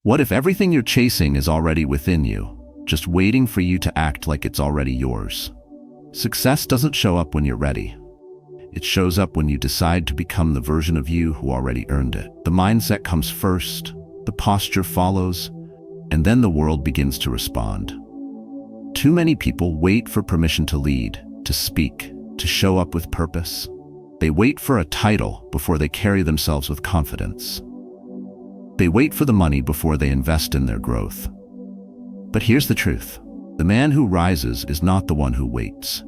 What if everything you're chasing is already within you, just waiting for you to act like it's already yours? Success doesn't show up when you're ready. It shows up when you decide to become the version of you who already earned it. The mindset comes first, the posture follows, and then the world begins to respond. Too many people wait for permission to lead, to speak, to show up with purpose. They wait for a title before they carry themselves with confidence. They wait for the money before they invest in their growth. But here's the truth. The man who rises is not the one who waits.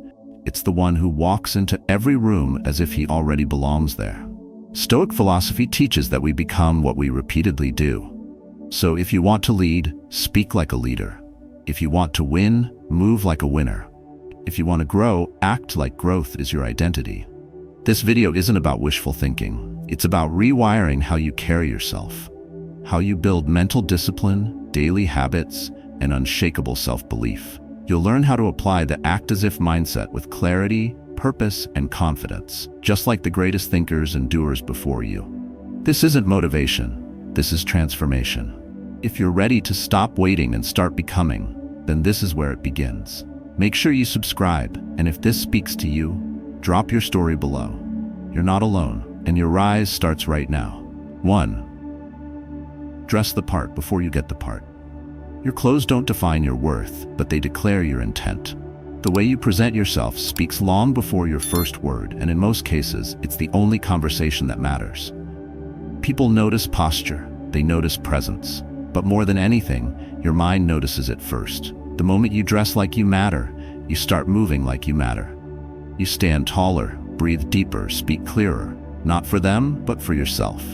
It's the one who walks into every room as if he already belongs there. Stoic philosophy teaches that we become what we repeatedly do. So if you want to lead, speak like a leader. If you want to win, move like a winner. If you want to grow, act like growth is your identity. This video isn't about wishful thinking. It's about rewiring how you carry yourself, how you build mental discipline, daily habits, and unshakable self-belief. You'll learn how to apply the act-as-if mindset with clarity, purpose, and confidence, just like the greatest thinkers and doers before you. This isn't motivation. This is transformation. If you're ready to stop waiting and start becoming, then this is where it begins. Make sure you subscribe, and if this speaks to you, drop your story below. You're not alone, and your rise starts right now. 1. Dress the part before you get the part. Your clothes don't define your worth, but they declare your intent. The way you present yourself speaks long before your first word, and in most cases, it's the only conversation that matters. People notice posture, they notice presence, but more than anything, your mind notices it first. The moment you dress like you matter, you start moving like you matter. You stand taller, breathe deeper, speak clearer, not for them, but for yourself.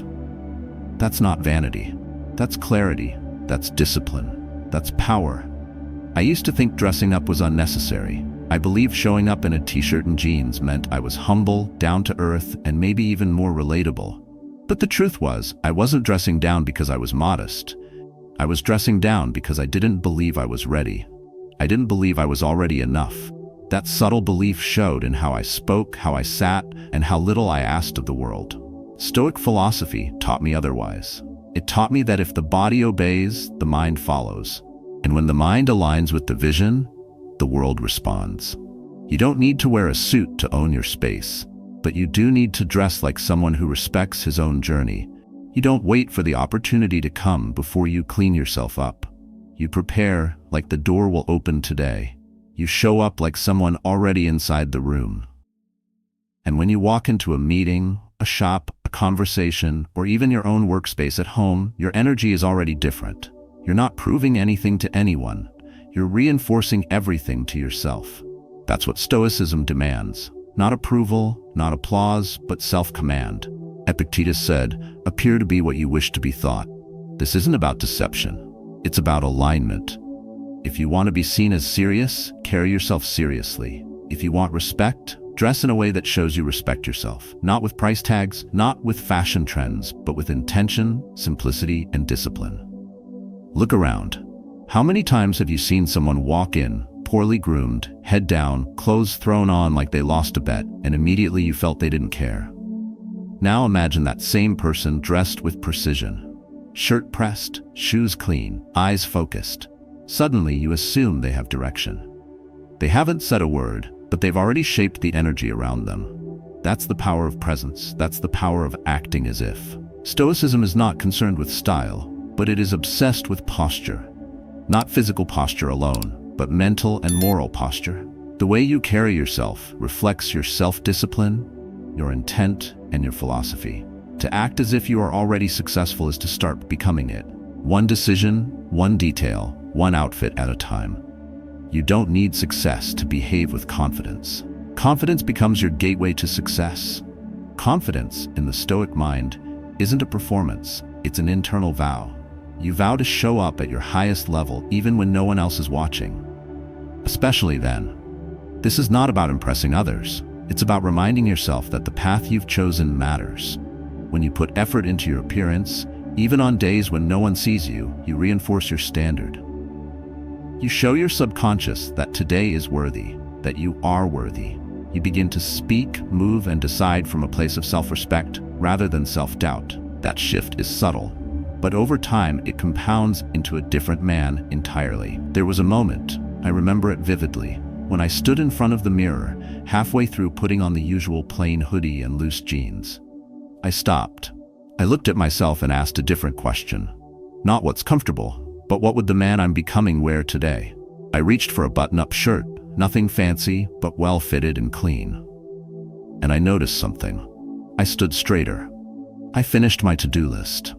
That's not vanity. That's clarity. That's discipline. That's power. I used to think dressing up was unnecessary. I believed showing up in a t-shirt and jeans meant I was humble, down to earth, and maybe even more relatable. But the truth was, I wasn't dressing down because I was modest. I was dressing down because I didn't believe I was ready. I didn't believe I was already enough. That subtle belief showed in how I spoke, how I sat, and how little I asked of the world. Stoic philosophy taught me otherwise. It taught me that if the body obeys, the mind follows. And when the mind aligns with the vision, the world responds. You don't need to wear a suit to own your space, but you do need to dress like someone who respects his own journey. You don't wait for the opportunity to come before you clean yourself up. You prepare like the door will open today. You show up like someone already inside the room. And when you walk into a meeting, a shop, a conversation, or even your own workspace at home, your energy is already different. You're not proving anything to anyone. You're reinforcing everything to yourself. That's what Stoicism demands. Not approval, not applause, but self-command. Epictetus said, "Appear to be what you wish to be thought." This isn't about deception. It's about alignment. If you want to be seen as serious, carry yourself seriously. If you want respect, dress in a way that shows you respect yourself. Not with price tags, not with fashion trends, but with intention, simplicity, and discipline. Look around. How many times have you seen someone walk in, poorly groomed, head down, clothes thrown on like they lost a bet, and immediately you felt they didn't care? Now imagine that same person dressed with precision. Shirt pressed, shoes clean, eyes focused. Suddenly you assume they have direction. They haven't said a word, but they've already shaped the energy around them. That's the power of presence. That's the power of acting as if. Stoicism is not concerned with style, but it is obsessed with posture. Not physical posture alone, but mental and moral posture. The way you carry yourself reflects your self-discipline, your intent, and your philosophy. To act as if you are already successful is to start becoming it. One decision, one detail, one outfit at a time. You don't need success to behave with confidence. Confidence becomes your gateway to success. Confidence, in the Stoic mind, isn't a performance, it's an internal vow. You vow to show up at your highest level even when no one else is watching. Especially then. This is not about impressing others. It's about reminding yourself that the path you've chosen matters. When you put effort into your appearance, even on days when no one sees you, you reinforce your standard. You show your subconscious that today is worthy, that you are worthy. You begin to speak, move, and decide from a place of self-respect rather than self-doubt. That shift is subtle, But over time, it compounds into a different man entirely. There was a moment, I remember it vividly, when I stood in front of the mirror, halfway through putting on the usual plain hoodie and loose jeans. I stopped. I looked at myself and asked a different question. Not what's comfortable, but what would the man I'm becoming wear today? I reached for a button-up shirt, nothing fancy, but well-fitted and clean. And I noticed something. I stood straighter. I finished my to-do list.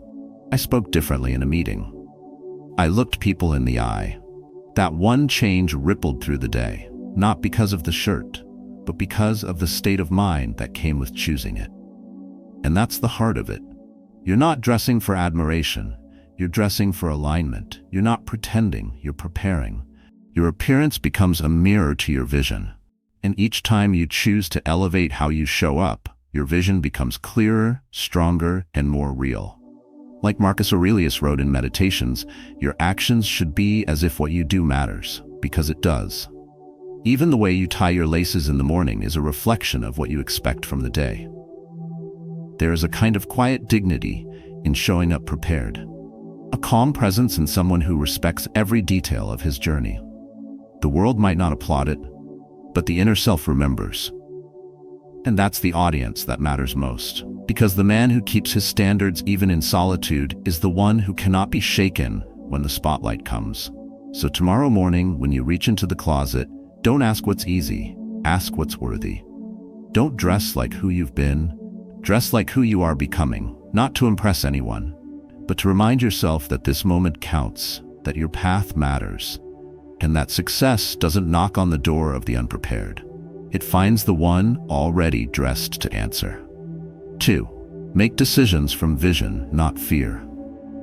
I spoke differently in a meeting. I looked people in the eye. That one change rippled through the day, not because of the shirt, but because of the state of mind that came with choosing it. And that's the heart of it. You're not dressing for admiration. You're dressing for alignment. You're not pretending, you're preparing. Your appearance becomes a mirror to your vision. And each time you choose to elevate how you show up, your vision becomes clearer, stronger, and more real. Like Marcus Aurelius wrote in Meditations, your actions should be as if what you do matters, because it does. Even the way you tie your laces in the morning is a reflection of what you expect from the day. There is a kind of quiet dignity in showing up prepared, a calm presence in someone who respects every detail of his journey. The world might not applaud it, but the inner self remembers. And that's the audience that matters most. Because the man who keeps his standards even in solitude is the one who cannot be shaken when the spotlight comes. So tomorrow morning, when you reach into the closet, don't ask what's easy, ask what's worthy. Don't dress like who you've been, dress like who you are becoming, not to impress anyone, but to remind yourself that this moment counts, that your path matters, and that success doesn't knock on the door of the unprepared. It finds the one already dressed to answer. 2. Make decisions from vision, not fear.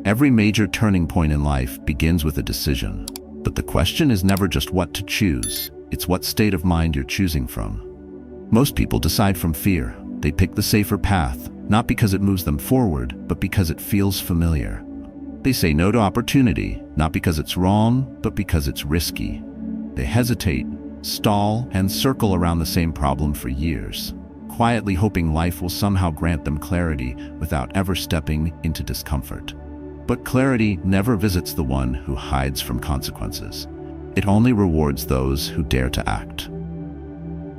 Every major turning point in life begins with a decision. But the question is never just what to choose, it's what state of mind you're choosing from. Most people decide from fear. They pick the safer path, not because it moves them forward, but because it feels familiar. They say no to opportunity, not because it's wrong, but because it's risky. They hesitate, stall, and circle around the same problem for years, quietly hoping life will somehow grant them clarity without ever stepping into discomfort. But clarity never visits the one who hides from consequences. It only rewards those who dare to act.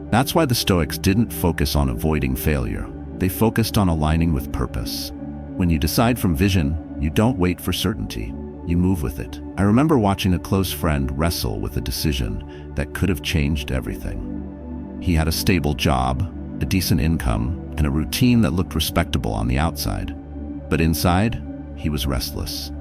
That's why the Stoics didn't focus on avoiding failure. They focused on aligning with purpose. When you decide from vision, you don't wait for certainty. You move with it. I remember watching a close friend wrestle with a decision that could have changed everything. He had a stable job, a decent income, and a routine that looked respectable on the outside. But inside, he was restless.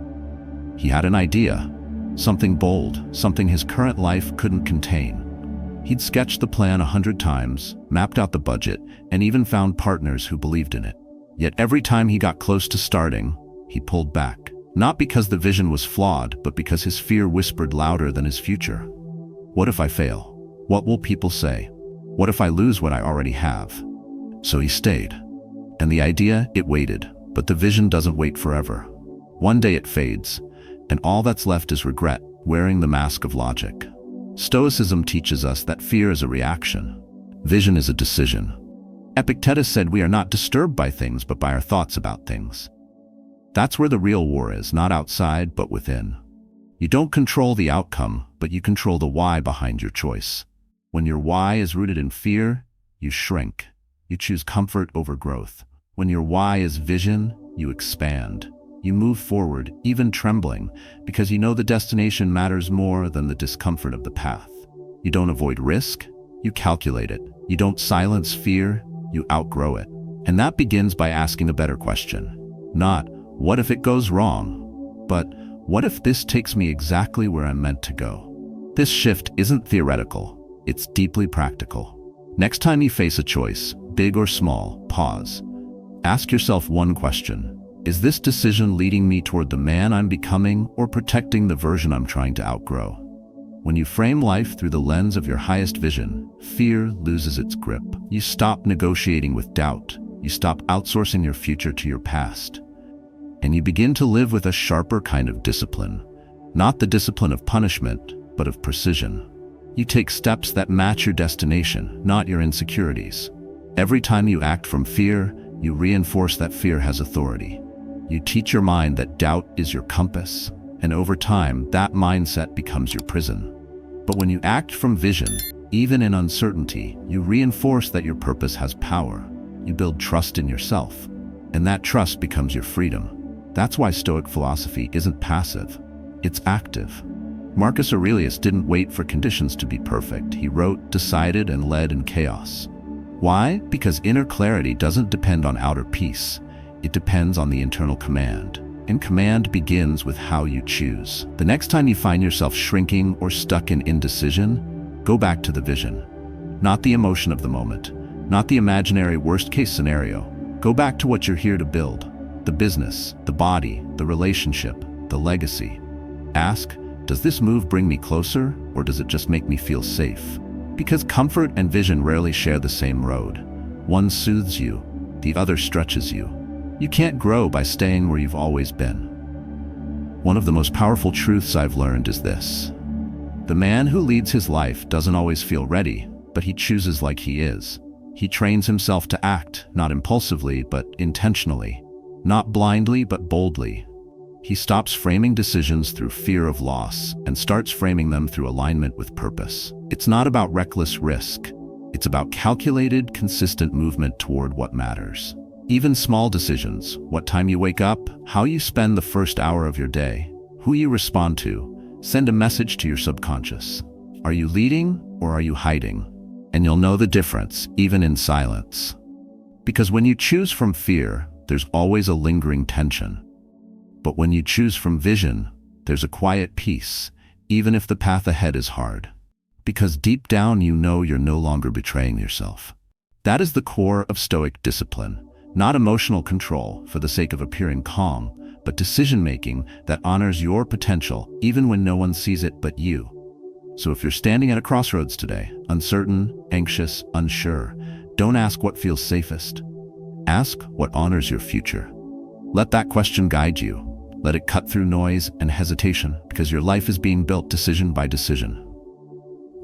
He had an idea, something bold, something his current life couldn't contain. He'd sketched the plan 100 times, mapped out the budget, and even found partners who believed in it. Yet every time he got close to starting, he pulled back. Not because the vision was flawed, but because his fear whispered louder than his future. What if I fail? What will people say? What if I lose what I already have? So he stayed. And the idea, it waited, but the vision doesn't wait forever. One day it fades, and all that's left is regret, wearing the mask of logic. Stoicism teaches us that fear is a reaction. Vision is a decision. Epictetus said we are not disturbed by things, but by our thoughts about things. That's where the real war is, not outside, but within. You don't control the outcome, but you control the why behind your choice. When your why is rooted in fear, you shrink. You choose comfort over growth. When your why is vision, you expand. You move forward, even trembling, because you know the destination matters more than the discomfort of the path. You don't avoid risk, you calculate it. You don't silence fear, you outgrow it. And that begins by asking a better question. Not, what if it goes wrong? But, what if this takes me exactly where I'm meant to go? This shift isn't theoretical, it's deeply practical. Next time you face a choice, big or small, pause. Ask yourself one question. Is this decision leading me toward the man I'm becoming or protecting the version I'm trying to outgrow? When you frame life through the lens of your highest vision, fear loses its grip. You stop negotiating with doubt. You stop outsourcing your future to your past. And you begin to live with a sharper kind of discipline. Not the discipline of punishment, but of precision. You take steps that match your destination, not your insecurities. Every time you act from fear, you reinforce that fear has authority. You teach your mind that doubt is your compass, and over time, that mindset becomes your prison. But when you act from vision, even in uncertainty, you reinforce that your purpose has power. You build trust in yourself, and that trust becomes your freedom. That's why Stoic philosophy isn't passive, it's active. Marcus Aurelius didn't wait for conditions to be perfect. He wrote, decided, and led in chaos. Why? Because inner clarity doesn't depend on outer peace. It depends on the internal command. And command begins with how you choose. The next time you find yourself shrinking or stuck in indecision, go back to the vision. Not the emotion of the moment, not the imaginary worst-case scenario. Go back to what you're here to build. The business, the body, the relationship, the legacy. Ask, does this move bring me closer, or does it just make me feel safe? Because comfort and vision rarely share the same road. One soothes you, the other stretches you. You can't grow by staying where you've always been. One of the most powerful truths I've learned is this. The man who leads his life doesn't always feel ready, but he chooses like he is. He trains himself to act, not impulsively, but intentionally. Not blindly, but boldly. He stops framing decisions through fear of loss and starts framing them through alignment with purpose. It's not about reckless risk. It's about calculated, consistent movement toward what matters. Even small decisions, what time you wake up, how you spend the first hour of your day, who you respond to, send a message to your subconscious. Are you leading or are you hiding? And you'll know the difference, even in silence. Because when you choose from fear, there's always a lingering tension. But when you choose from vision, there's a quiet peace, even if the path ahead is hard. Because deep down you know you're no longer betraying yourself. That is the core of Stoic discipline, not emotional control for the sake of appearing calm, but decision-making that honors your potential even when no one sees it but you. So if you're standing at a crossroads today, uncertain, anxious, unsure, don't ask what feels safest. Ask what honors your future. Let that question guide you. Let it cut through noise and hesitation, because your life is being built decision by decision.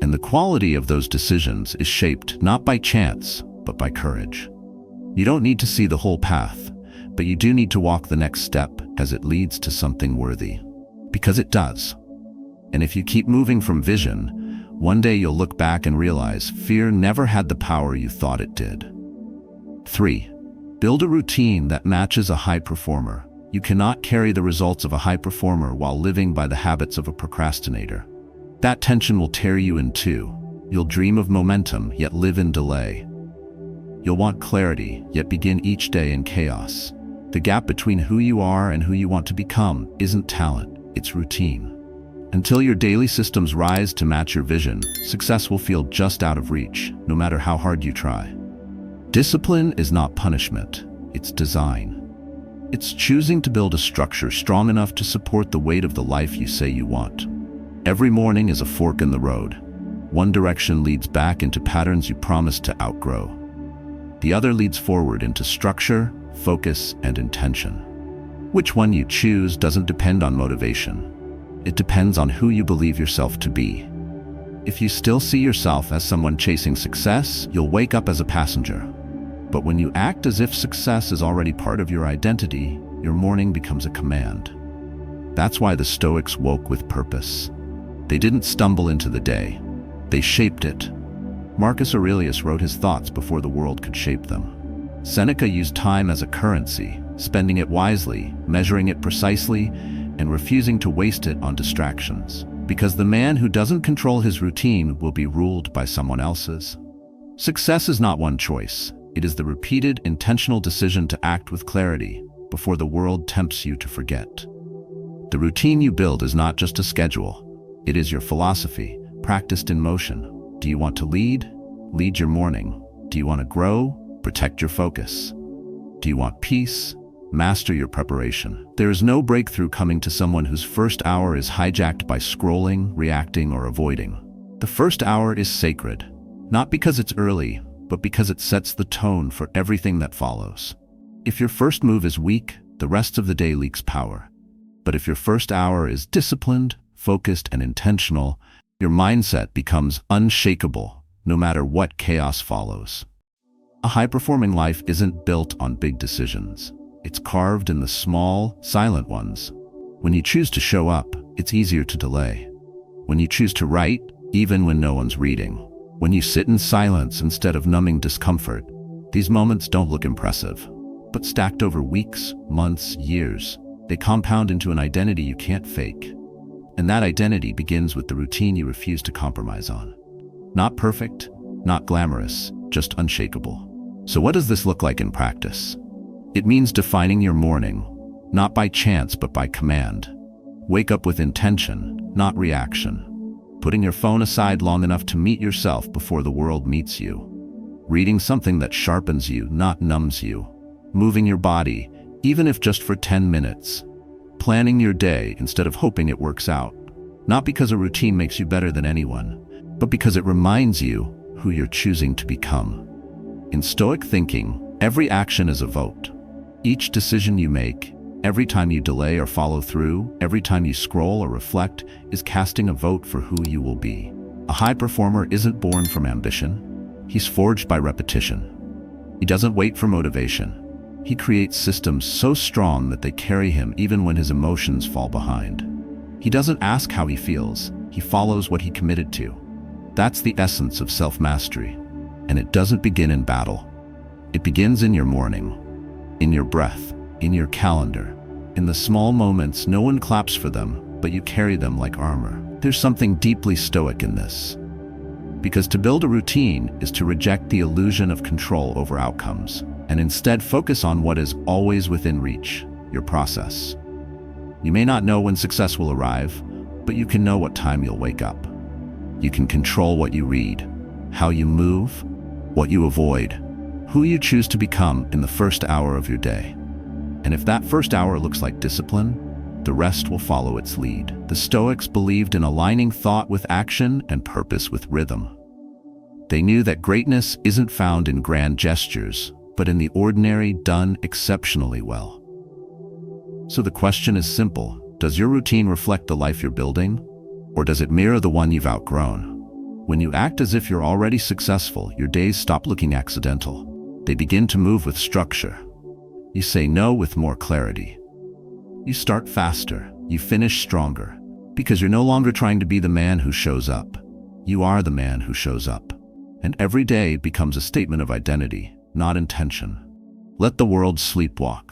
And the quality of those decisions is shaped not by chance, but by courage. You don't need to see the whole path, but you do need to walk the next step as it leads to something worthy. Because it does. And if you keep moving from vision, one day you'll look back and realize fear never had the power you thought it did. 3. Build a routine that matches a high performer. You cannot carry the results of a high performer while living by the habits of a procrastinator. That tension will tear you in two. You'll dream of momentum, yet live in delay. You'll want clarity, yet begin each day in chaos. The gap between who you are and who you want to become isn't talent, it's routine. Until your daily systems rise to match your vision, success will feel just out of reach, no matter how hard you try. Discipline is not punishment, it's design. It's choosing to build a structure strong enough to support the weight of the life you say you want. Every morning is a fork in the road. One direction leads back into patterns you promised to outgrow. The other leads forward into structure, focus, and intention. Which one you choose doesn't depend on motivation. It depends on who you believe yourself to be. If you still see yourself as someone chasing success, you'll wake up as a passenger. But when you act as if success is already part of your identity, your morning becomes a command. That's why the Stoics woke with purpose. They didn't stumble into the day. They shaped it. Marcus Aurelius wrote his thoughts before the world could shape them. Seneca used time as a currency, spending it wisely, measuring it precisely, and refusing to waste it on distractions. Because the man who doesn't control his routine will be ruled by someone else's. Success is not one choice. It is the repeated, intentional decision to act with clarity before the world tempts you to forget. The routine you build is not just a schedule. It is your philosophy, practiced in motion. Do you want to lead? Lead your morning. Do you want to grow? Protect your focus. Do you want peace? Master your preparation. There is no breakthrough coming to someone whose first hour is hijacked by scrolling, reacting, or avoiding. The first hour is sacred, not because it's early, but because it sets the tone for everything that follows. If your first move is weak, the rest of the day leaks power. But if your first hour is disciplined, focused, and intentional, your mindset becomes unshakable, no matter what chaos follows. A high-performing life isn't built on big decisions. It's carved in the small, silent ones. When you choose to show up, it's easier to delay. When you choose to write, even when no one's reading. When you sit in silence instead of numbing discomfort. These moments don't look impressive, but stacked over weeks, months, years, they compound into an identity you can't fake. And that identity begins with the routine you refuse to compromise on. Not perfect, not glamorous, just unshakable. So what does this look like in practice? It means defining your morning, not by chance but by command. Wake up with intention, not reaction. Putting your phone aside long enough to meet yourself before the world meets you. Reading something that sharpens you, not numbs you. Moving your body, even if just for 10 minutes. Planning your day instead of hoping it works out. Not because a routine makes you better than anyone, but because it reminds you who you're choosing to become. In Stoic thinking, every action is a vote. Each decision you make, every time you delay or follow through, every time you scroll or reflect, is casting a vote for who you will be. A high performer isn't born from ambition. He's forged by repetition. He doesn't wait for motivation. He creates systems so strong that they carry him even when his emotions fall behind. He doesn't ask how he feels. He follows what he committed to. That's the essence of self-mastery. And it doesn't begin in battle. It begins in your morning, in your breath, in your calendar. In the small moments, no one claps for them, but you carry them like armor. There's something deeply stoic in this. Because to build a routine is to reject the illusion of control over outcomes, and instead focus on what is always within reach, your process. You may not know when success will arrive, but you can know what time you'll wake up. You can control what you read, how you move, what you avoid, who you choose to become in the first hour of your day. And if that first hour looks like discipline, the rest will follow its lead. The Stoics believed in aligning thought with action and purpose with rhythm. They knew that greatness isn't found in grand gestures, but in the ordinary done exceptionally well. So the question is simple: does your routine reflect the life you're building, or does it mirror the one you've outgrown? When you act as if you're already successful, your days stop looking accidental. They begin to move with structure. You say no with more clarity. You start faster, you finish stronger, because you're no longer trying to be the man who shows up. You are the man who shows up. And every day becomes a statement of identity, not intention. Let the world sleepwalk.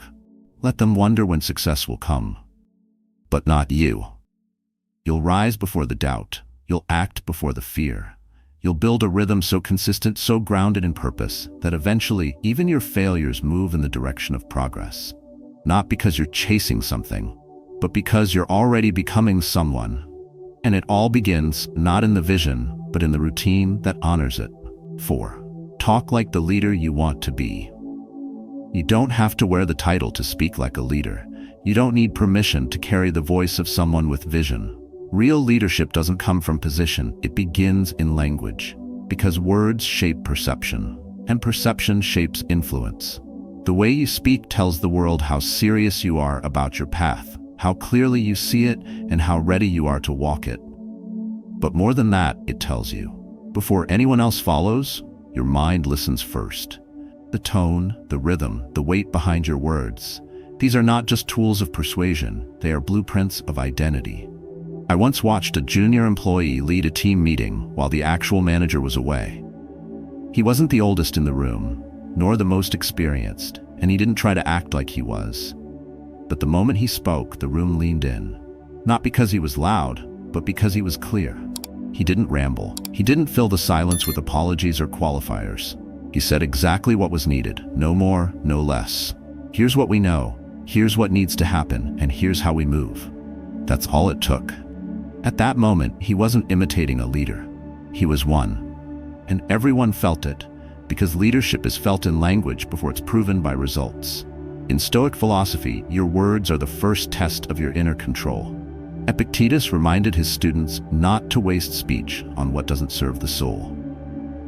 Let them wonder when success will come. But not you. You'll rise before the doubt. You'll act before the fear. You'll build a rhythm so consistent, so grounded in purpose, that eventually even your failures move in the direction of progress. Not because you're chasing something, but because you're already becoming someone. And it all begins not in the vision, but in the routine that honors it. 4. Talk like the leader you want to be. You don't have to wear the title to speak like a leader. You don't need permission to carry the voice of someone with vision. Real leadership doesn't come from position, it begins in language. Because words shape perception, and perception shapes influence. The way you speak tells the world how serious you are about your path, how clearly you see it, and how ready you are to walk it. But more than that, it tells you. Before anyone else follows, your mind listens first. The tone, the rhythm, the weight behind your words. These are not just tools of persuasion, they are blueprints of identity. I once watched a junior employee lead a team meeting while the actual manager was away. He wasn't the oldest in the room, nor the most experienced, and he didn't try to act like he was. But the moment he spoke, the room leaned in. Not because he was loud, but because he was clear. He didn't ramble. He didn't fill the silence with apologies or qualifiers. He said exactly what was needed, no more, no less. Here's what we know, here's what needs to happen, and here's how we move. That's all it took. At that moment, he wasn't imitating a leader. He was one. And everyone felt it, because leadership is felt in language before it's proven by results. In Stoic philosophy, your words are the first test of your inner control. Epictetus reminded his students not to waste speech on what doesn't serve the soul.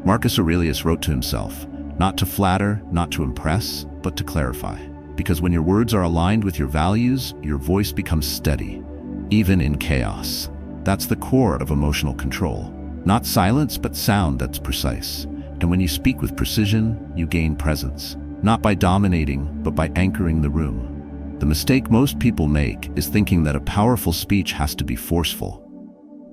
Marcus Aurelius wrote to himself, not to flatter, not to impress, but to clarify. Because when your words are aligned with your values, your voice becomes steady, even in chaos. That's the core of emotional control. Not silence, but sound that's precise. And when you speak with precision, you gain presence. not by dominating, but by anchoring the room. The mistake most people make is thinking that a powerful speech has to be forceful.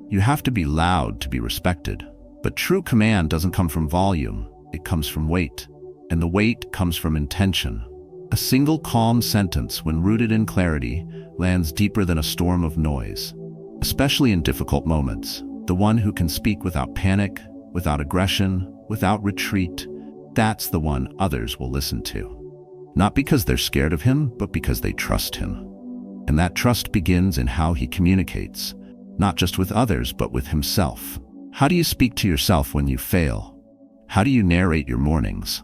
You have to be loud to be respected. But true command doesn't come from volume, it comes from weight. And the weight comes from intention. A single calm sentence, when rooted in clarity, lands deeper than a storm of noise. Especially in difficult moments, the one who can speak without panic, without aggression, without retreat, that's the one others will listen to. Not because they're scared of him, but because they trust him. And that trust begins in how he communicates, not just with others, but with himself. How do you speak to yourself when you fail? How do you narrate your mornings?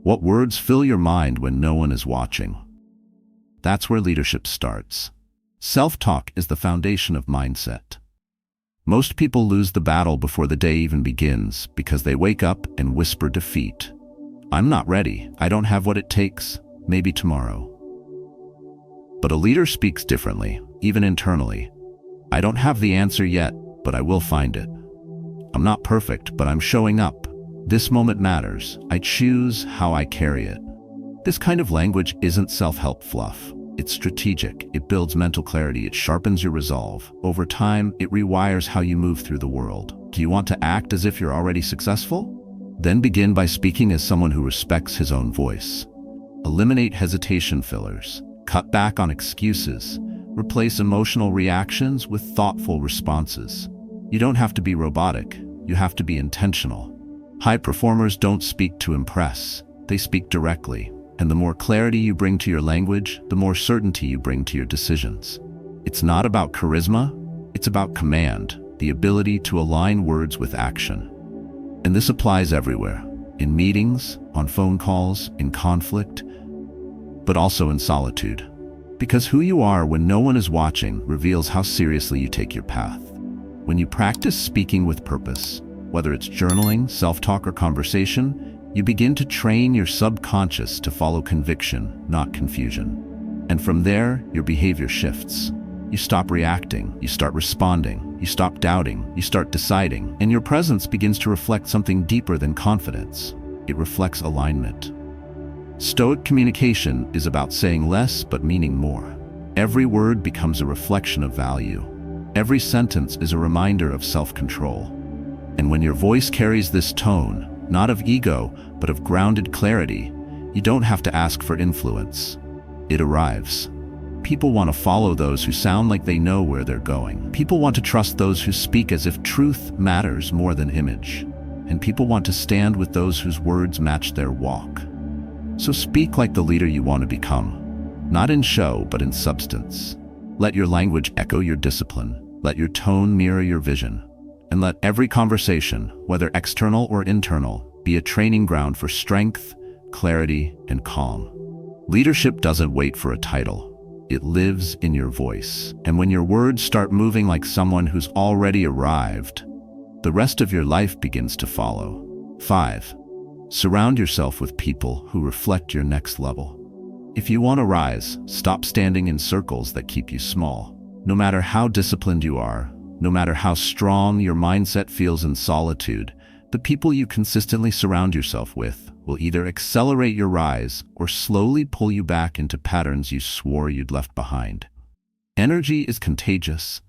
What words fill your mind when no one is watching? That's where leadership starts. Self-talk is the foundation of mindset. Most people lose the battle before the day even begins because they wake up and whisper defeat. I'm not ready. I don't have what it takes. Maybe tomorrow. But a leader speaks differently, even internally. I don't have the answer yet, but I will find it. I'm not perfect, but I'm showing up. This moment matters. I choose how I carry it. This kind of language isn't self-help fluff. It's strategic. It builds mental clarity. It sharpens your resolve. Over time, it rewires how you move through the world. Do you want to act as if you're already successful? Then begin by speaking as someone who respects his own voice. Eliminate hesitation fillers. Cut back on excuses. Replace emotional reactions with thoughtful responses. You don't have to be robotic. You have to be intentional. High performers don't speak to impress. They speak directly. And the more clarity you bring to your language, the more certainty you bring to your decisions. It's not about charisma. It's about command, the ability to align words with action. And this applies everywhere. In meetings, on phone calls, in conflict, but also in solitude. Because who you are when no one is watching reveals how seriously you take your path. When you practice speaking with purpose, whether it's journaling, self-talk, or conversation, you begin to train your subconscious to follow conviction, not confusion. And from there, your behavior shifts. You stop reacting, you start responding, you stop doubting, you start deciding, and your presence begins to reflect something deeper than confidence. It reflects alignment. Stoic communication is about saying less but meaning more. Every word becomes a reflection of value. Every sentence is a reminder of self-control. And when your voice carries this tone, not of ego, but of grounded clarity, you don't have to ask for influence. It arrives. People want to follow those who sound like they know where they're going. People want to trust those who speak as if truth matters more than image. And people want to stand with those whose words match their walk. So speak like the leader you want to become, not in show, but in substance. Let your language echo your discipline. Let your tone mirror your vision. And let every conversation, whether external or internal, be a training ground for strength, clarity, and calm. Leadership doesn't wait for a title. It lives in your voice. And when your words start moving like someone who's already arrived, the rest of your life begins to follow. 5. Surround yourself with people who reflect your next level. If you want to rise, stop standing in circles that keep you small. No matter how disciplined you are, no matter how strong your mindset feels in solitude, the people you consistently surround yourself with will either accelerate your rise or slowly pull you back into patterns you swore you'd left behind. Energy is contagious,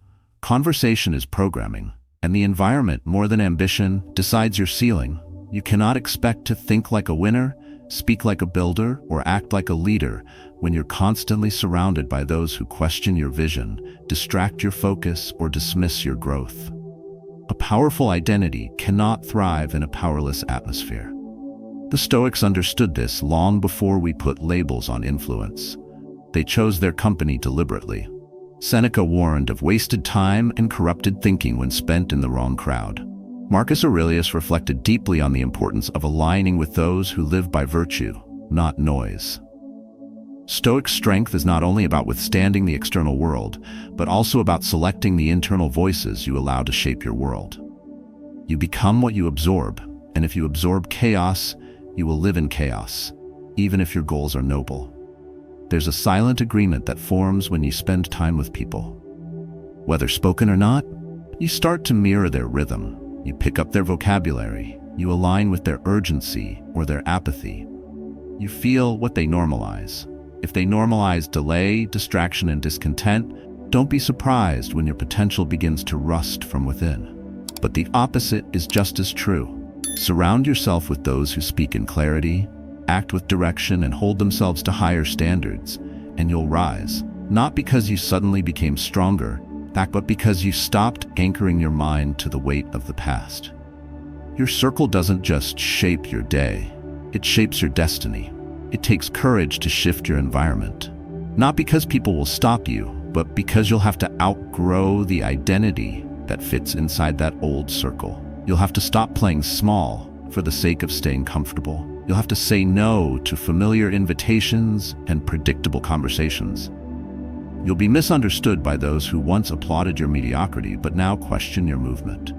conversation is programming, and the environment, more than ambition, decides your ceiling. You cannot expect to think like a winner, speak like a builder, or act like a leader when you're constantly surrounded by those who question your vision, distract your focus, or dismiss your growth. A powerful identity cannot thrive in a powerless atmosphere. The Stoics understood this long before we put labels on influence. They chose their company deliberately. Seneca warned of wasted time and corrupted thinking when spent in the wrong crowd. Marcus Aurelius reflected deeply on the importance of aligning with those who live by virtue, not noise. Stoic strength is not only about withstanding the external world, but also about selecting the internal voices you allow to shape your world. You become what you absorb, and if you absorb chaos, you will live in chaos, even if your goals are noble. There's a silent agreement that forms when you spend time with people. Whether spoken or not, you start to mirror their rhythm. You pick up their vocabulary. You align with their urgency or their apathy. You feel what they normalize. If they normalize delay, distraction, and discontent, don't be surprised when your potential begins to rust from within. But the opposite is just as true. Surround yourself with those who speak in clarity, act with direction, and hold themselves to higher standards, and you'll rise. Not because you suddenly became stronger, but because you stopped anchoring your mind to the weight of the past. Your circle doesn't just shape your day, it shapes your destiny. It takes courage to shift your environment. Not because people will stop you, but because you'll have to outgrow the identity that fits inside that old circle. You'll have to stop playing small for the sake of staying comfortable. You'll have to say no to familiar invitations and predictable conversations. You'll be misunderstood by those who once applauded your mediocrity but now question your movement.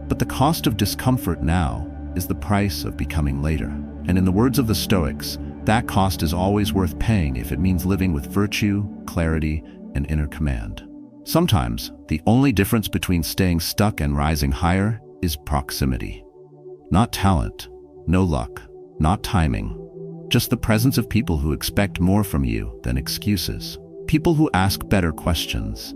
But the cost of discomfort now is the price of becoming later. And in the words of the Stoics, that cost is always worth paying if it means living with virtue, clarity, and inner command. Sometimes, the only difference between staying stuck and rising higher is proximity. Not talent, no luck, not timing, just the presence of people who expect more from you than excuses. People who ask better questions,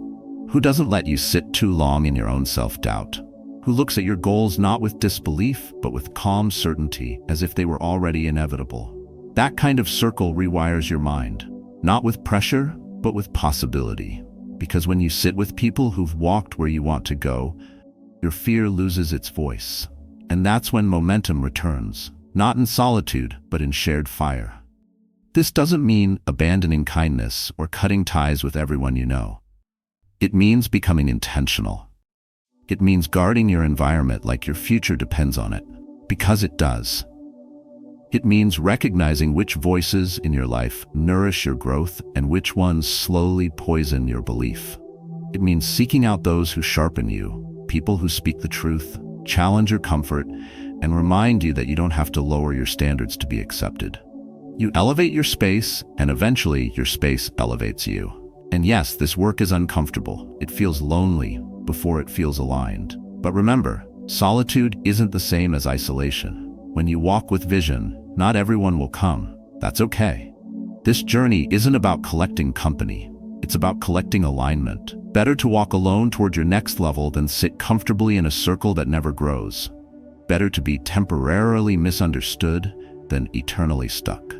who doesn't let you sit too long in your own self-doubt, who looks at your goals not with disbelief but with calm certainty as if they were already inevitable. That kind of circle rewires your mind, not with pressure but with possibility. Because when you sit with people who've walked where you want to go, your fear loses its voice. And that's when momentum returns, not in solitude but in shared fire. This doesn't mean abandoning kindness or cutting ties with everyone you know. It means becoming intentional. It means guarding your environment like your future depends on it, because it does. It means recognizing which voices in your life nourish your growth and which ones slowly poison your belief. It means seeking out those who sharpen you, people who speak the truth, challenge your comfort, and remind you that you don't have to lower your standards to be accepted. You elevate your space, and eventually your space elevates you. And yes, this work is uncomfortable. It feels lonely before it feels aligned. But remember, solitude isn't the same as isolation. When you walk with vision, not everyone will come. That's okay. This journey isn't about collecting company. It's about collecting alignment. Better to walk alone toward your next level than sit comfortably in a circle that never grows. Better to be temporarily misunderstood than eternally stuck.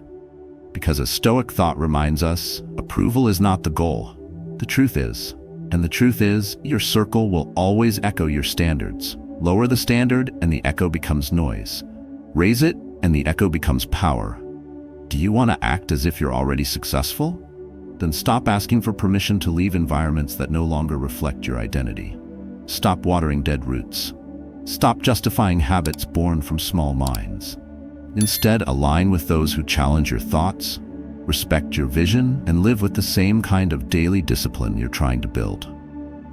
Because as Stoic thought reminds us, approval is not the goal. The truth is. And the truth is, your circle will always echo your standards. Lower the standard and the echo becomes noise. Raise it and the echo becomes power. Do you want to act as if you're already successful? Then stop asking for permission to leave environments that no longer reflect your identity. Stop watering dead roots. Stop justifying habits born from small minds. Instead, align with those who challenge your thoughts, respect your vision, and live with the same kind of daily discipline you're trying to build.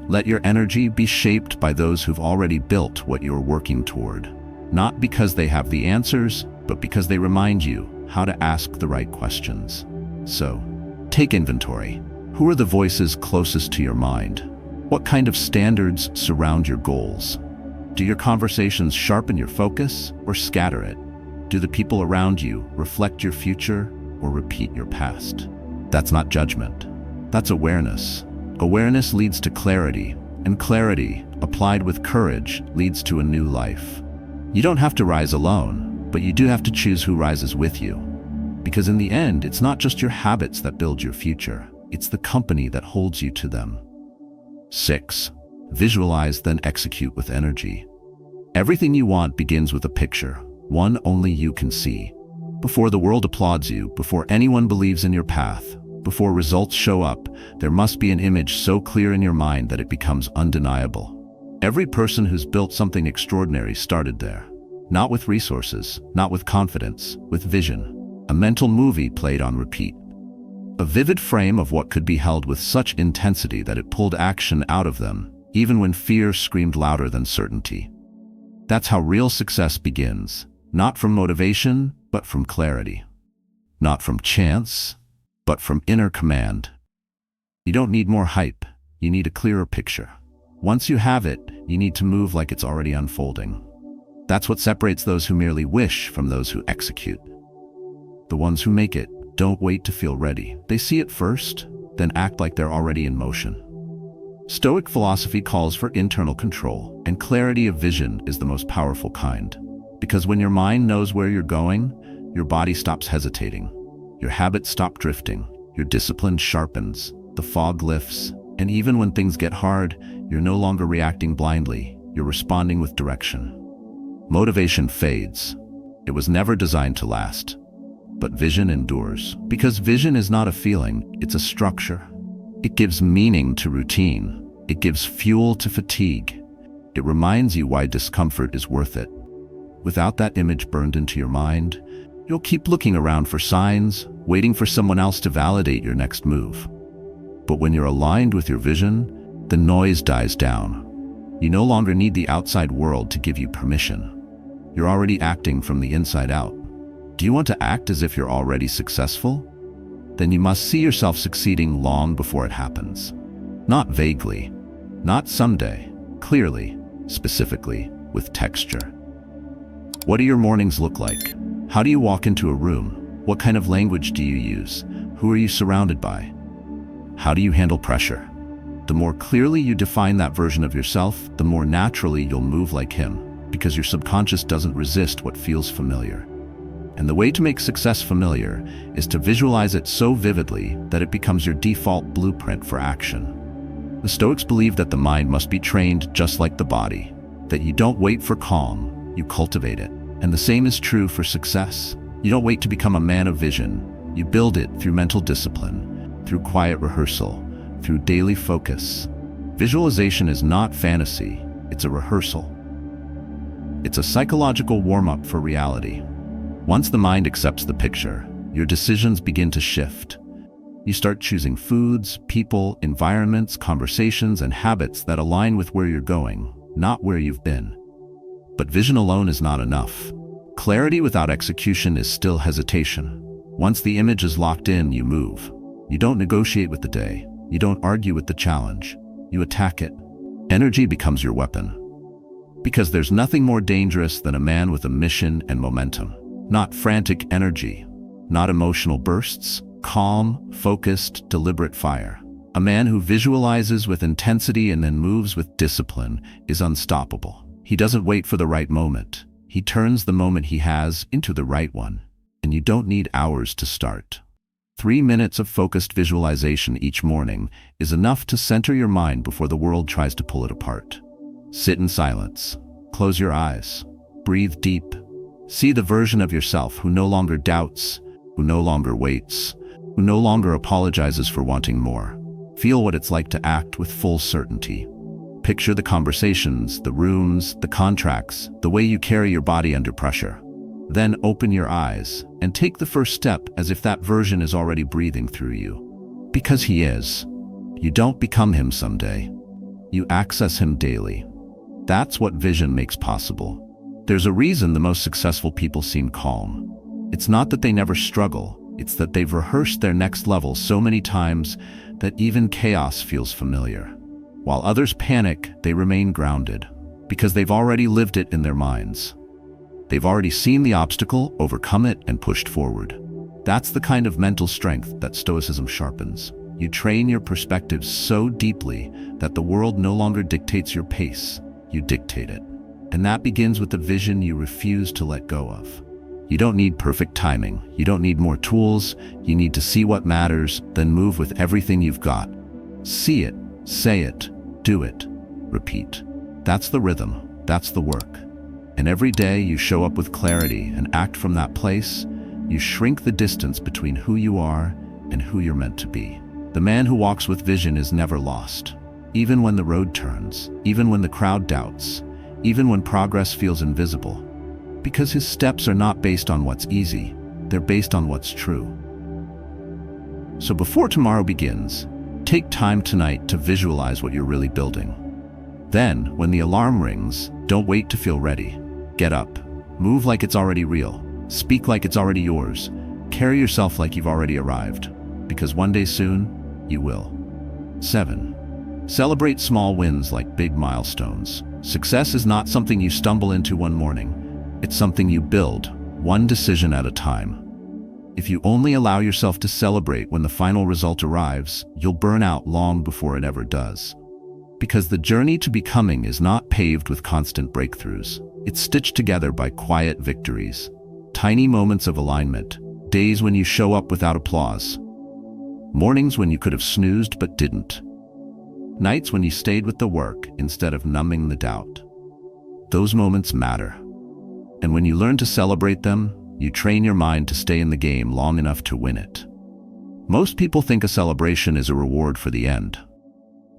Let your energy be shaped by those who've already built what you're working toward. Not because they have the answers, but because they remind you how to ask the right questions. So, take inventory. Who are the voices closest to your mind? What kind of standards surround your goals? Do your conversations sharpen your focus or scatter it? Do the people around you reflect your future or repeat your past? That's not judgment. That's awareness. Awareness leads to clarity, and clarity, applied with courage, leads to a new life. You don't have to rise alone, but you do have to choose who rises with you. Because in the end, it's not just your habits that build your future. It's the company that holds you to them. 6. Visualize, then execute with energy. Everything you want begins with a picture, one only you can see. Before the world applauds you, before anyone believes in your path, before results show up, there must be an image so clear in your mind that it becomes undeniable. Every person who's built something extraordinary started there. Not with resources, not with confidence, with vision. A mental movie played on repeat. A vivid frame of what could be held with such intensity that it pulled action out of them, even when fear screamed louder than certainty. That's how real success begins. Not from motivation, but from clarity. Not from chance, but from inner command. You don't need more hype, you need a clearer picture. Once you have it, you need to move like it's already unfolding. That's what separates those who merely wish from those who execute. The ones who make it don't wait to feel ready. They see it first, then act like they're already in motion. Stoic philosophy calls for internal control, and clarity of vision is the most powerful kind. Because when your mind knows where you're going, your body stops hesitating. Your habits stop drifting. Your discipline sharpens. The fog lifts. And even when things get hard, you're no longer reacting blindly. You're responding with direction. Motivation fades. It was never designed to last. But vision endures. Because vision is not a feeling, it's a structure. It gives meaning to routine. It gives fuel to fatigue. It reminds you why discomfort is worth it. Without that image burned into your mind, you'll keep looking around for signs, waiting for someone else to validate your next move. But when you're aligned with your vision, the noise dies down. You no longer need the outside world to give you permission. You're already acting from the inside out. Do you want to act as if you're already successful? Then you must see yourself succeeding long before it happens. Not vaguely, not someday, clearly, specifically, with texture. What do your mornings look like? How do you walk into a room? What kind of language do you use? Who are you surrounded by? How do you handle pressure? The more clearly you define that version of yourself, the more naturally you'll move like him, because your subconscious doesn't resist what feels familiar. And the way to make success familiar is to visualize it so vividly that it becomes your default blueprint for action. The Stoics believe that the mind must be trained just like the body, that you don't wait for calm, you cultivate it. And the same is true for success. You don't wait to become a man of vision. You build it through mental discipline, through quiet rehearsal, through daily focus. Visualization is not fantasy, it's a rehearsal. It's a psychological warm-up for reality. Once the mind accepts the picture, your decisions begin to shift. You start choosing foods, people, environments, conversations, and habits that align with where you're going, not where you've been. But vision alone is not enough. Clarity without execution is still hesitation. Once the image is locked in, you move. You don't negotiate with the day. You don't argue with the challenge. You attack it. Energy becomes your weapon. Because there's nothing more dangerous than a man with a mission and momentum. Not frantic energy, not emotional bursts, calm, focused, deliberate fire. A man who visualizes with intensity and then moves with discipline is unstoppable. He doesn't wait for the right moment. He turns the moment he has into the right one. And you don't need hours to start. 3 minutes of focused visualization each morning is enough to center your mind before the world tries to pull it apart. Sit in silence. Close your eyes. Breathe deep. See the version of yourself who no longer doubts, who no longer waits, who no longer apologizes for wanting more. Feel what it's like to act with full certainty. Picture the conversations, the rooms, the contracts, the way you carry your body under pressure. Then open your eyes and take the first step as if that version is already breathing through you. Because he is. You don't become him someday. You access him daily. That's what vision makes possible. There's a reason the most successful people seem calm. It's not that they never struggle, it's that they've rehearsed their next level so many times that even chaos feels familiar. While others panic, they remain grounded, because they've already lived it in their minds. They've already seen the obstacle, overcome it, and pushed forward. That's the kind of mental strength that Stoicism sharpens. You train your perspective so deeply that the world no longer dictates your pace, you dictate it. And that begins with the vision you refuse to let go of. You don't need perfect timing. You don't need more tools. You need to see what matters, then move with everything you've got. See it, say it, do it, repeat. That's the rhythm. That's the work. And every day you show up with clarity and act from that place, you shrink the distance between who you are and who you're meant to be. The man who walks with vision is never lost. Even when the road turns, even when the crowd doubts, even when progress feels invisible, because his steps are not based on what's easy, they're based on what's true. So before tomorrow begins, take time tonight to visualize what you're really building. Then, when the alarm rings, don't wait to feel ready. Get up, move like it's already real, speak like it's already yours, carry yourself like you've already arrived, because one day soon, you will. 7. Celebrate small wins like big milestones. Success is not something you stumble into one morning. It's something you build, one decision at a time. If you only allow yourself to celebrate when the final result arrives, you'll burn out long before it ever does. Because the journey to becoming is not paved with constant breakthroughs. It's stitched together by quiet victories, tiny moments of alignment, days when you show up without applause, mornings when you could have snoozed but didn't, nights when you stayed with the work instead of numbing the doubt. Those moments matter. And when you learn to celebrate them, you train your mind to stay in the game long enough to win it. Most people think a celebration is a reward for the end.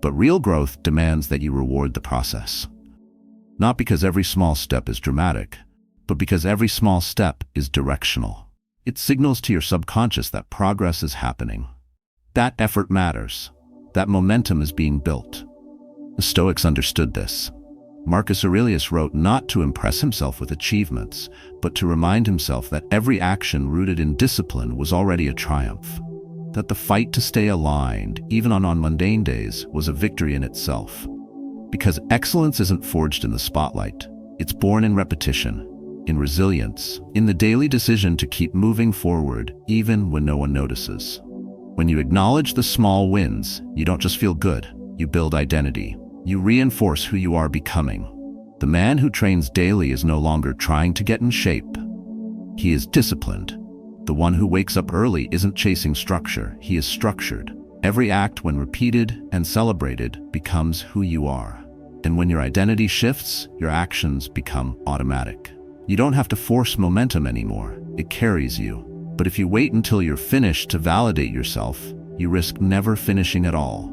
But real growth demands that you reward the process. Not because every small step is dramatic, but because every small step is directional. It signals to your subconscious that progress is happening. That effort matters. That momentum is being built. The Stoics understood this. Marcus Aurelius wrote not to impress himself with achievements, but to remind himself that every action rooted in discipline was already a triumph. That the fight to stay aligned, even on mundane days, was a victory in itself. Because excellence isn't forged in the spotlight. It's born in repetition, in resilience, in the daily decision to keep moving forward even when no one notices. When you acknowledge the small wins, you don't just feel good, you build identity. You reinforce who you are becoming. The man who trains daily is no longer trying to get in shape. He is disciplined. The one who wakes up early isn't chasing structure, he is structured. Every act, when repeated and celebrated, becomes who you are. And when your identity shifts, your actions become automatic. You don't have to force momentum anymore, it carries you. But if you wait until you're finished to validate yourself, you risk never finishing at all.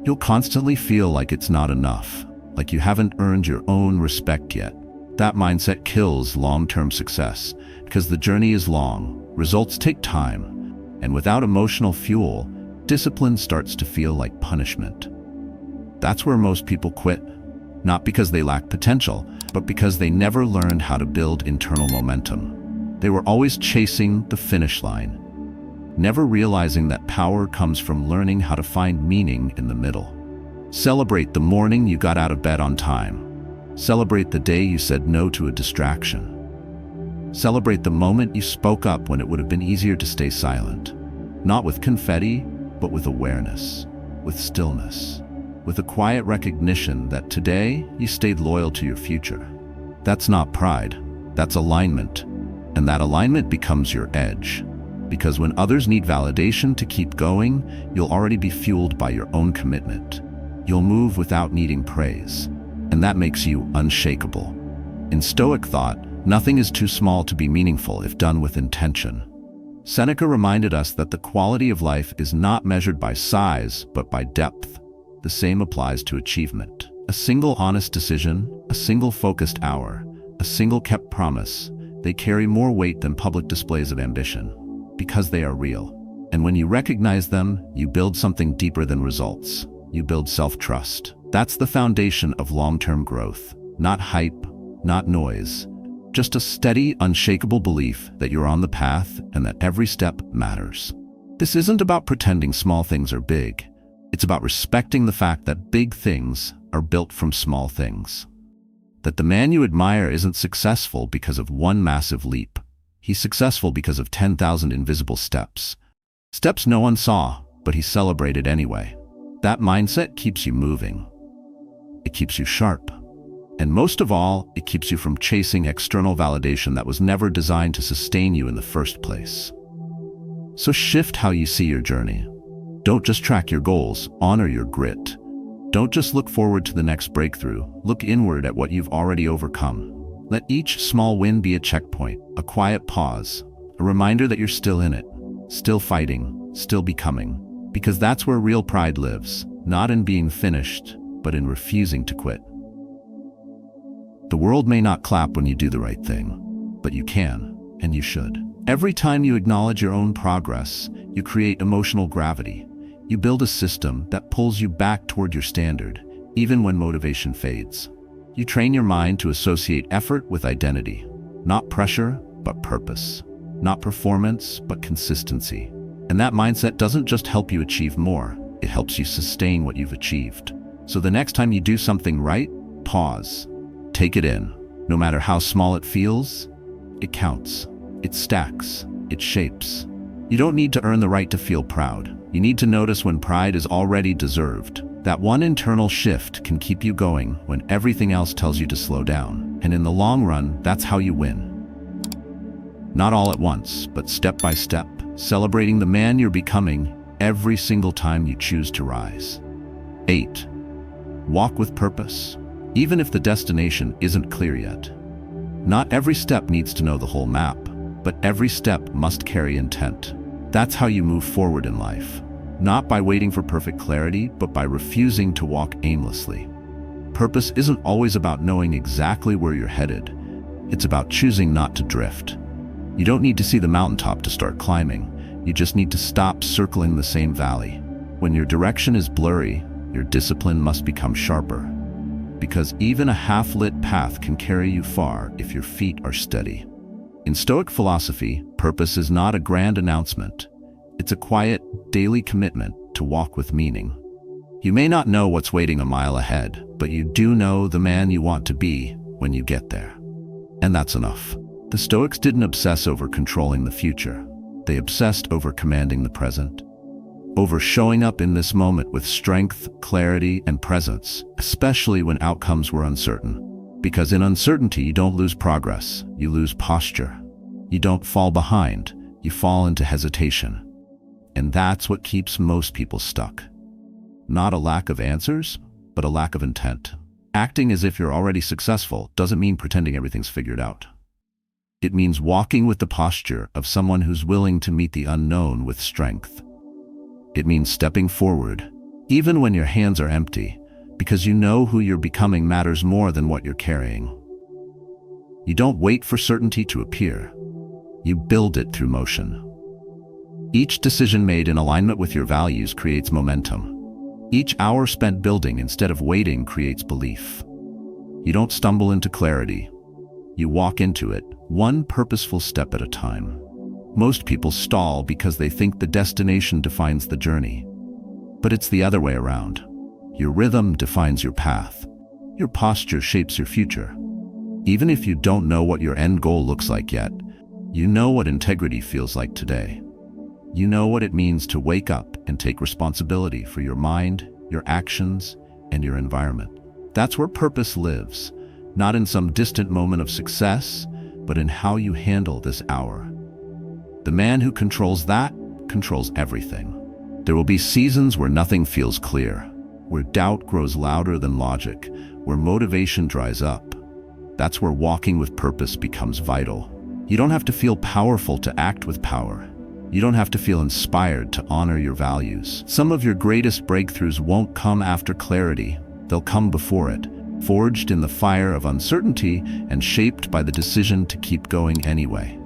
You'll constantly feel like it's not enough, like you haven't earned your own respect yet. That mindset kills long-term success, because the journey is long, results take time, and without emotional fuel, discipline starts to feel like punishment. That's where most people quit, not because they lack potential, but because they never learned how to build internal momentum. They were always chasing the finish line, never realizing that power comes from learning how to find meaning in the middle. Celebrate the morning you got out of bed on time. Celebrate the day you said no to a distraction. Celebrate the moment you spoke up when it would have been easier to stay silent. Not with confetti, but with awareness, with stillness, with a quiet recognition that today you stayed loyal to your future. That's not pride, that's alignment. And that alignment becomes your edge. Because when others need validation to keep going, you'll already be fueled by your own commitment. You'll move without needing praise, and that makes you unshakable. In Stoic thought, nothing is too small to be meaningful if done with intention. Seneca reminded us that the quality of life is not measured by size, but by depth. The same applies to achievement. A single honest decision, a single focused hour, a single kept promise, they carry more weight than public displays of ambition. Because they are real. And when you recognize them, you build something deeper than results. You build self-trust. That's the foundation of long-term growth. Not hype, not noise. Just a steady, unshakable belief that you're on the path and that every step matters. This isn't about pretending small things are big. It's about respecting the fact that big things are built from small things. That the man you admire isn't successful because of one massive leap. He's successful because of 10,000 invisible steps. Steps no one saw, but he celebrated anyway. That mindset keeps you moving. It keeps you sharp. And most of all, it keeps you from chasing external validation that was never designed to sustain you in the first place. So shift how you see your journey. Don't just track your goals, honor your grit. Don't just look forward to the next breakthrough, look inward at what you've already overcome. Let each small win be a checkpoint, a quiet pause, a reminder that you're still in it, still fighting, still becoming. Because that's where real pride lives, not in being finished, but in refusing to quit. The world may not clap when you do the right thing, but you can, and you should. Every time you acknowledge your own progress, you create emotional gravity. You build a system that pulls you back toward your standard, even when motivation fades. You train your mind to associate effort with identity. Not pressure, but purpose. Not performance, but consistency. And that mindset doesn't just help you achieve more, it helps you sustain what you've achieved. So the next time you do something right, pause. Take it in. No matter how small it feels, it counts. It stacks. It shapes. You don't need to earn the right to feel proud. You need to notice when pride is already deserved. That one internal shift can keep you going when everything else tells you to slow down. And in the long run, that's how you win. Not all at once, but step by step, celebrating the man you're becoming every single time you choose to rise. 8. Walk with purpose, even if the destination isn't clear yet. Not every step needs to know the whole map, but every step must carry intent. That's how you move forward in life. Not by waiting for perfect clarity, but by refusing to walk aimlessly. Purpose isn't always about knowing exactly where you're headed. It's about choosing not to drift. You don't need to see the mountaintop to start climbing. You just need to stop circling the same valley. When your direction is blurry, your discipline must become sharper. Because even a half-lit path can carry you far if your feet are steady. In Stoic philosophy, purpose is not a grand announcement. It's a quiet, daily commitment to walk with meaning. You may not know what's waiting a mile ahead, but you do know the man you want to be when you get there. And that's enough. The Stoics didn't obsess over controlling the future. They obsessed over commanding the present. Over showing up in this moment with strength, clarity, and presence, especially when outcomes were uncertain. Because in uncertainty, you don't lose progress, you lose posture. You don't fall behind, you fall into hesitation. And that's what keeps most people stuck. Not a lack of answers, but a lack of intent. Acting as if you're already successful doesn't mean pretending everything's figured out. It means walking with the posture of someone who's willing to meet the unknown with strength. It means stepping forward, even when your hands are empty, because you know who you're becoming matters more than what you're carrying. You don't wait for certainty to appear. You build it through motion. Each decision made in alignment with your values creates momentum. Each hour spent building instead of waiting creates belief. You don't stumble into clarity. You walk into it, one purposeful step at a time. Most people stall because they think the destination defines the journey. But it's the other way around. Your rhythm defines your path. Your posture shapes your future. Even if you don't know what your end goal looks like yet, you know what integrity feels like today. You know what it means to wake up and take responsibility for your mind, your actions, and your environment. That's where purpose lives, not in some distant moment of success, but in how you handle this hour. The man who controls that controls everything. There will be seasons where nothing feels clear, where doubt grows louder than logic, where motivation dries up. That's where walking with purpose becomes vital. You don't have to feel powerful to act with power. You don't have to feel inspired to honor your values. Some of your greatest breakthroughs won't come after clarity. They'll come before it, forged in the fire of uncertainty and shaped by the decision to keep going anyway.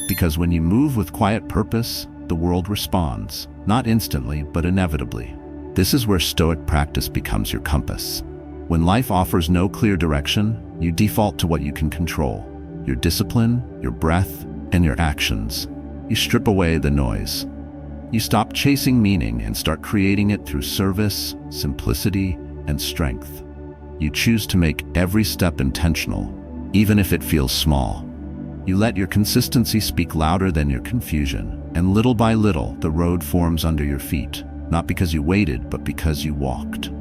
Because when you move with quiet purpose, the world responds, not instantly, but inevitably. This is where Stoic practice becomes your compass. When life offers no clear direction, you default to what you can control: your discipline, your breath, and your actions. You strip away the noise. You stop chasing meaning and start creating it through service, simplicity, and strength. You choose to make every step intentional, even if it feels small. You let your consistency speak louder than your confusion, and little by little, the road forms under your feet, not because you waited, but because you walked.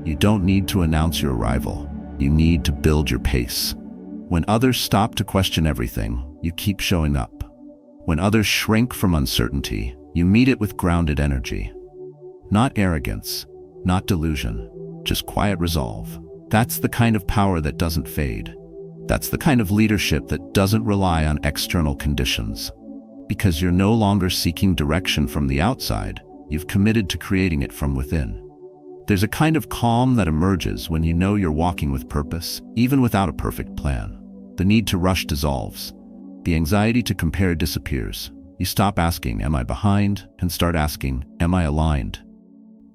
You don't need to announce your arrival. You need to build your pace. When others stop to question everything, you keep showing up. When others shrink from uncertainty, you meet it with grounded energy. Not arrogance, not delusion, just quiet resolve. That's the kind of power that doesn't fade. That's the kind of leadership that doesn't rely on external conditions. Because you're no longer seeking direction from the outside, you've committed to creating it from within. There's a kind of calm that emerges when you know you're walking with purpose, even without a perfect plan. The need to rush dissolves. The anxiety to compare disappears. You stop asking, "Am I behind?" and start asking, "Am I aligned?"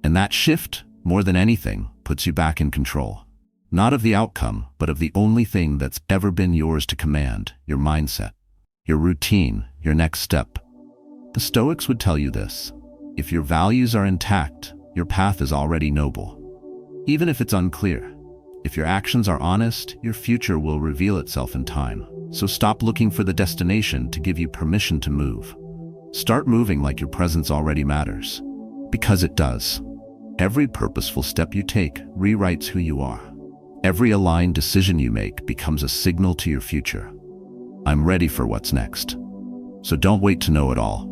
And that shift, more than anything, puts you back in control. Not of the outcome, but of the only thing that's ever been yours to command: your mindset, your routine, your next step. The Stoics would tell you this: if your values are intact, your path is already noble. Even if it's unclear, if your actions are honest, your future will reveal itself in time. So stop looking for the destination to give you permission to move. Start moving like your presence already matters. Because it does. Every purposeful step you take rewrites who you are. Every aligned decision you make becomes a signal to your future. I'm ready for what's next. So don't wait to know it all.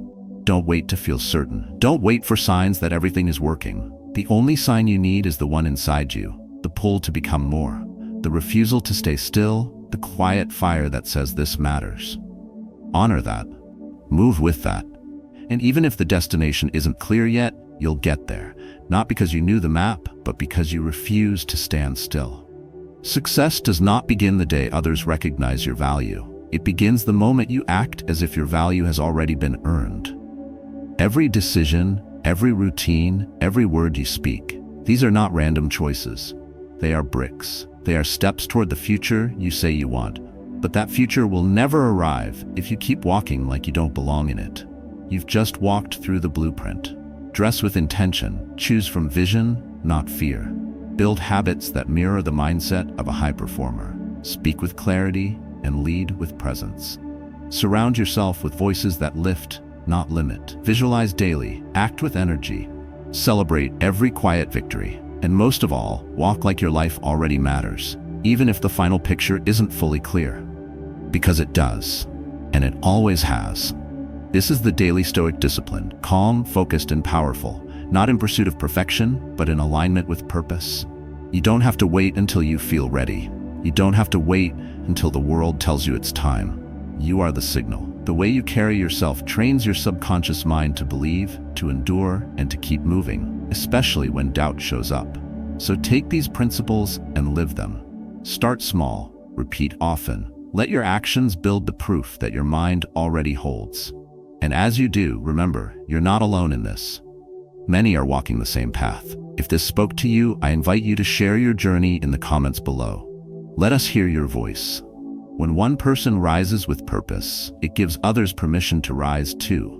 Don't wait to feel certain. Don't wait for signs that everything is working. The only sign you need is the one inside you, the pull to become more, the refusal to stay still, the quiet fire that says this matters. Honor that. Move with that. And even if the destination isn't clear yet, you'll get there, not because you knew the map, but because you refuse to stand still. Success does not begin the day others recognize your value. It begins the moment you act as if your value has already been earned. Every decision, every routine, every word you speak, these are not random choices. They are bricks. They are steps toward the future you say you want. But that future will never arrive if you keep walking like you don't belong in it. You've just walked through the blueprint. Dress with intention. Choose from vision, not fear. Build habits that mirror the mindset of a high performer. Speak with clarity and lead with presence. Surround yourself with voices that lift, not limit. Visualize daily, act with energy. Celebrate every quiet victory. And most of all, walk like your life already matters, even if the final picture isn't fully clear. Because it does, and it always has. This is the daily Stoic discipline, calm, focused, and powerful, not in pursuit of perfection, but in alignment with purpose. You don't have to wait until you feel ready. You don't have to wait until the world tells you it's time. You are the signal. The way you carry yourself trains your subconscious mind to believe, to endure, and to keep moving, especially when doubt shows up. So take these principles and live them. Start small, repeat often. Let your actions build the proof that your mind already holds. And as you do, remember, you're not alone in this. Many are walking the same path. If this spoke to you, I invite you to share your journey in the comments below. Let us hear your voice. When one person rises with purpose, it gives others permission to rise too.